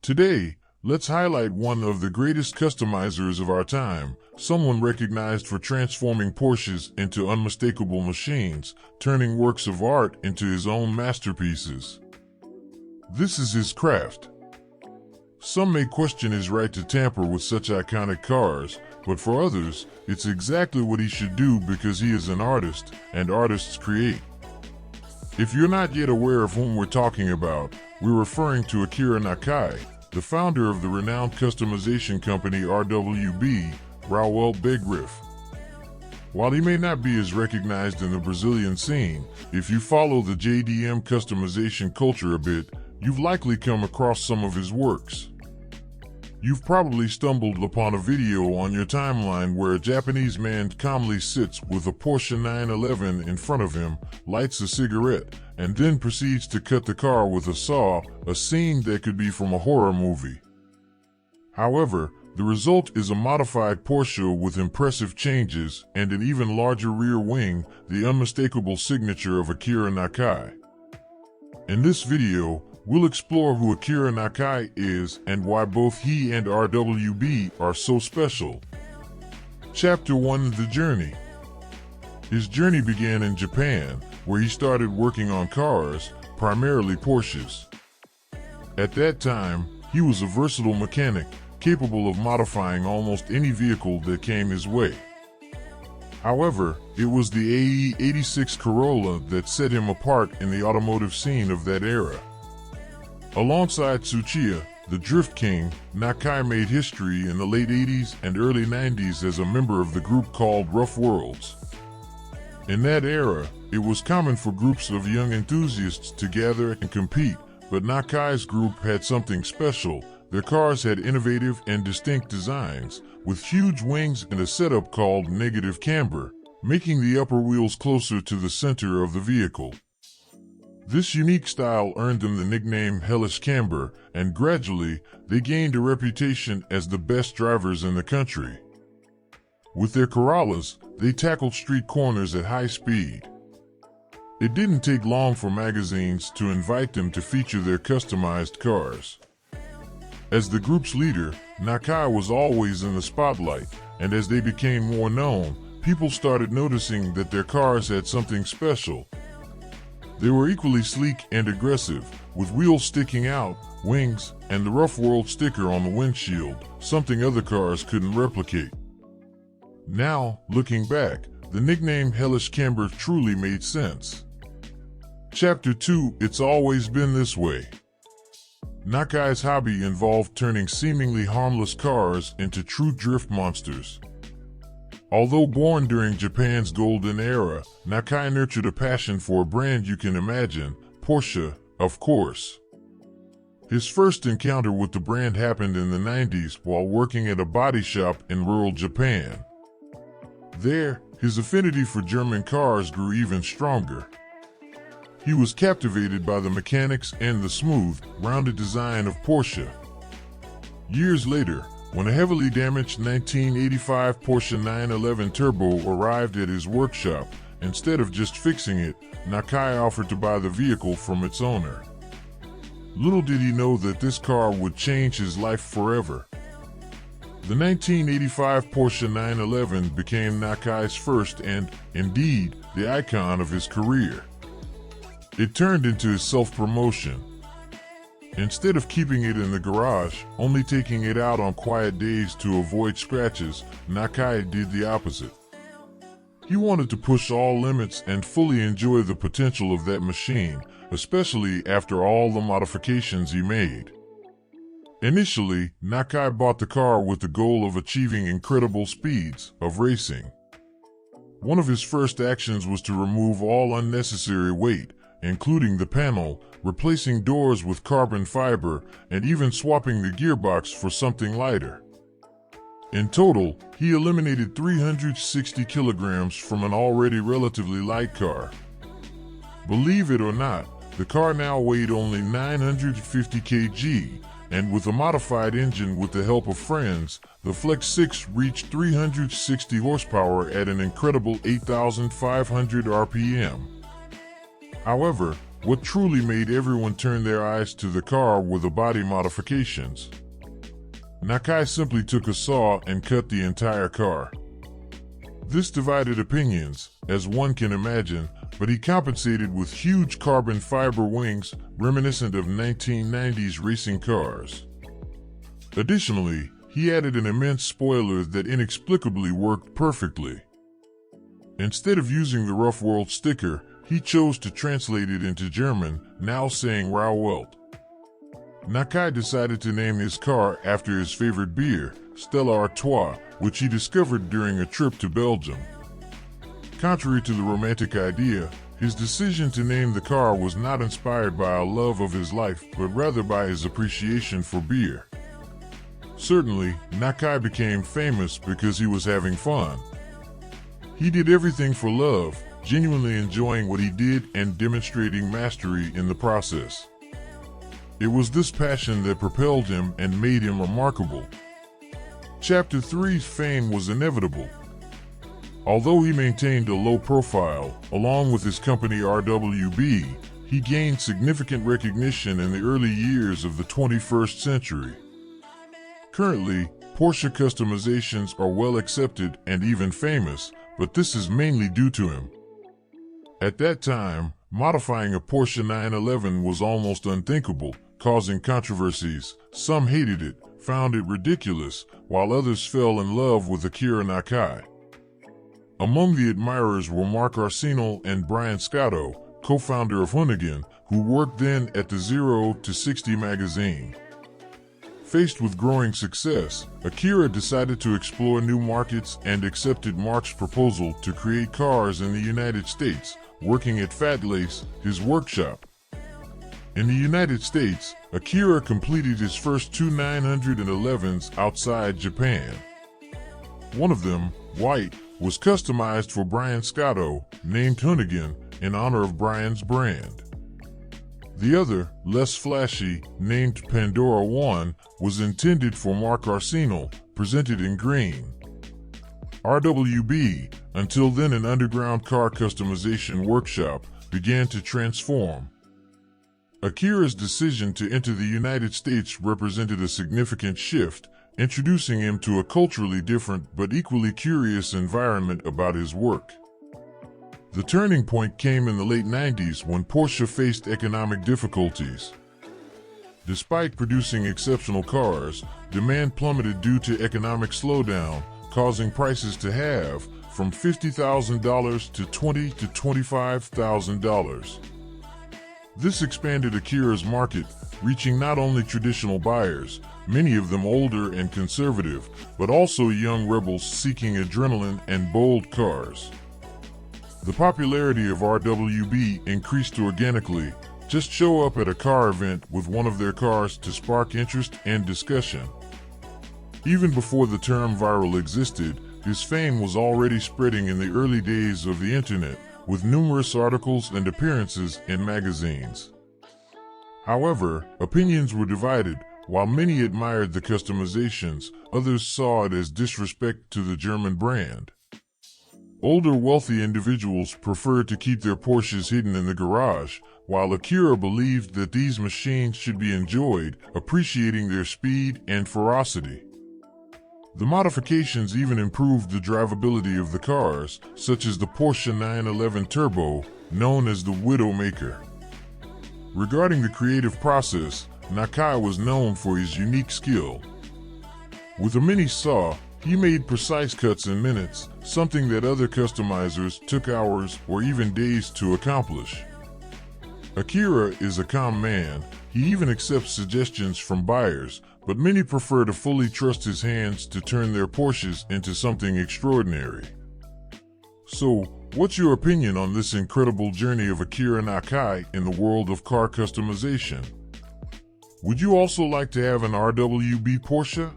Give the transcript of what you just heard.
Today, let's highlight one of the greatest customizers of our time, someone recognized for transforming Porsches into unmistakable machines, turning works of art into his own masterpieces. This is his craft. Some may question his right to tamper with such iconic cars, but for others, it's exactly what he should do because he is an artist, and artists create. If you're not yet aware of whom we're talking about, we're referring to Akira Nakai'S, the founder of the renowned customization company RWB, Raul Begriff. While he may not be as recognized in the Brazilian scene, if you follow the JDM customization culture a bit, you've likely come across some of his works. You've probably stumbled upon a video on your timeline where a Japanese man calmly sits with a Porsche 911 in front of him, lights a cigarette, and then proceeds to cut the car with a saw, a scene that could be from a horror movie. However, the result is a modified Porsche with impressive changes and an even larger rear wing, the unmistakable signature of Akira Nakai'S. In this video, we'll explore who Akira Nakai'S is and why both he and RWB are so special. Chapter 1: The Journey. His journey began in Japan, where he started working on cars, primarily Porsches. At that time, he was a versatile mechanic, capable of modifying almost any vehicle that came his way. However, it was the AE 86 Corolla that set him apart in the automotive scene of that era. Alongside Tsuchiya, the Drift King, Nakai made history in the late 80s and early 90s as a member of the group called Rough Worlds. In that era, it was common for groups of young enthusiasts to gather and compete, but Nakai's group had something special. Their cars had innovative and distinct designs, with huge wings and a setup called negative camber, making the upper wheels closer to the center of the vehicle. This unique style earned them the nickname Hellish Camber, and gradually, they gained a reputation as the best drivers in the country. With their Corollas, they tackled street corners at high speed. It didn't take long for magazines to invite them to feature their customized cars. As the group's leader, Nakai was always in the spotlight, and as they became more known, people started noticing that their cars had something special. They were equally sleek and aggressive, with wheels sticking out, wings, and the Rough World sticker on the windshield, something other cars couldn't replicate. Now, looking back, the nickname Hellish Camber truly made sense. Chapter 2: It's Always Been This Way. Nakai's hobby involved turning seemingly harmless cars into true drift monsters. Although born during Japan's golden era, Nakai nurtured a passion for a brand you can imagine, Porsche, of course. His first encounter with the brand happened in the 90s while working at a body shop in rural Japan. There, his affinity for German cars grew even stronger. He was captivated by the mechanics and the smooth, rounded design of Porsche. Years later, when a heavily damaged 1985 Porsche 911 Turbo arrived at his workshop, instead of just fixing it, Nakai offered to buy the vehicle from its owner. Little did he know that this car would change his life forever. The 1985 Porsche 911 became Nakai's first and, indeed, the icon of his career. It turned into his self-promotion. Instead of keeping it in the garage, only taking it out on quiet days to avoid scratches, Nakai did the opposite. He wanted to push all limits and fully enjoy the potential of that machine, especially after all the modifications he made. Initially, Nakai bought the car with the goal of achieving incredible speeds of racing. One of his first actions was to remove all unnecessary weight, including the panel, replacing doors with carbon fiber, and even swapping the gearbox for something lighter. In total, he eliminated 360 kilograms from an already relatively light car. Believe it or not, the car now weighed only 950 kg, and with a modified engine with the help of friends, the Flex 6 reached 360 horsepower at an incredible 8,500 RPM. However, what truly made everyone turn their eyes to the car were the body modifications. Nakai's simply took a saw and cut the entire car. This divided opinions, as one can imagine, but he compensated with huge carbon fiber wings reminiscent of 1990s racing cars. Additionally, he added an immense spoiler that inexplicably worked perfectly. Instead of using the Rough World sticker, he chose to translate it into German, now saying Rauhe Welt. Nakai's decided to name his car after his favorite beer, Stella Artois, which he discovered during a trip to Belgium. Contrary to the romantic idea, his decision to name the car was not inspired by a love of his life, but rather by his appreciation for beer. Certainly, Nakai's became famous because he was having fun. He did everything for love, genuinely enjoying what he did and demonstrating mastery in the process. It was this passion that propelled him and made him remarkable. Chapter 3's fame was inevitable. Although he maintained a low profile, along with his company RWB, he gained significant recognition in the early years of the 21st century. Currently, Porsche customizations are well accepted and even famous, but this is mainly due to him. At that time, modifying a Porsche 911 was almost unthinkable, causing controversies. Some hated it, found it ridiculous, while others fell in love with Akira Nakai's. Among the admirers were Mark Arsenal and Brian Scotto, co-founder of Hoonigan, who worked then at the 0 to 60 magazine. Faced with growing success, Akira decided to explore new markets and accepted Mark's proposal to create cars in the United States, working at Fat Lace, his workshop. In the United States, Akira completed his first two 911s outside Japan. One of them, white, was customized for Brian Scotto, named Hoonigan, in honor of Brian's brand. The other, less flashy, named Pandora 1, was intended for Mark Arsenal, presented in green. RWB, until then an underground car customization workshop, began to transform. Akira's decision to enter the United States represented a significant shift, introducing him to a culturally different but equally curious environment about his work. The turning point came in the late 90s when Porsche faced economic difficulties. Despite producing exceptional cars, demand plummeted due to economic slowdown, causing prices to halve from $50,000 to $20,000 to $25,000. This expanded Akira's market, reaching not only traditional buyers, many of them older and conservative, but also young rebels seeking adrenaline and bold cars. The popularity of RWB increased organically. Just show up at a car event with one of their cars to spark interest and discussion. Even before the term viral existed, his fame was already spreading in the early days of the internet, with numerous articles and appearances in magazines. However, opinions were divided. While many admired the customizations, others saw it as disrespect to the German brand. Older wealthy individuals preferred to keep their Porsches hidden in the garage, while Akira believed that these machines should be enjoyed, appreciating their speed and ferocity. The modifications even improved the drivability of the cars, such as the Porsche 911 Turbo, known as the Widowmaker. Regarding the creative process, Nakai's was known for his unique skill. With a mini saw, he made precise cuts in minutes, something that other customizers took hours or even days to accomplish. Akira is a calm man. He even accepts suggestions from buyers, but many prefer to fully trust his hands to turn their Porsches into something extraordinary. So, what's your opinion on this incredible journey of Akira Nakai's in the world of car customization? Would you also like to have an RWB Porsche?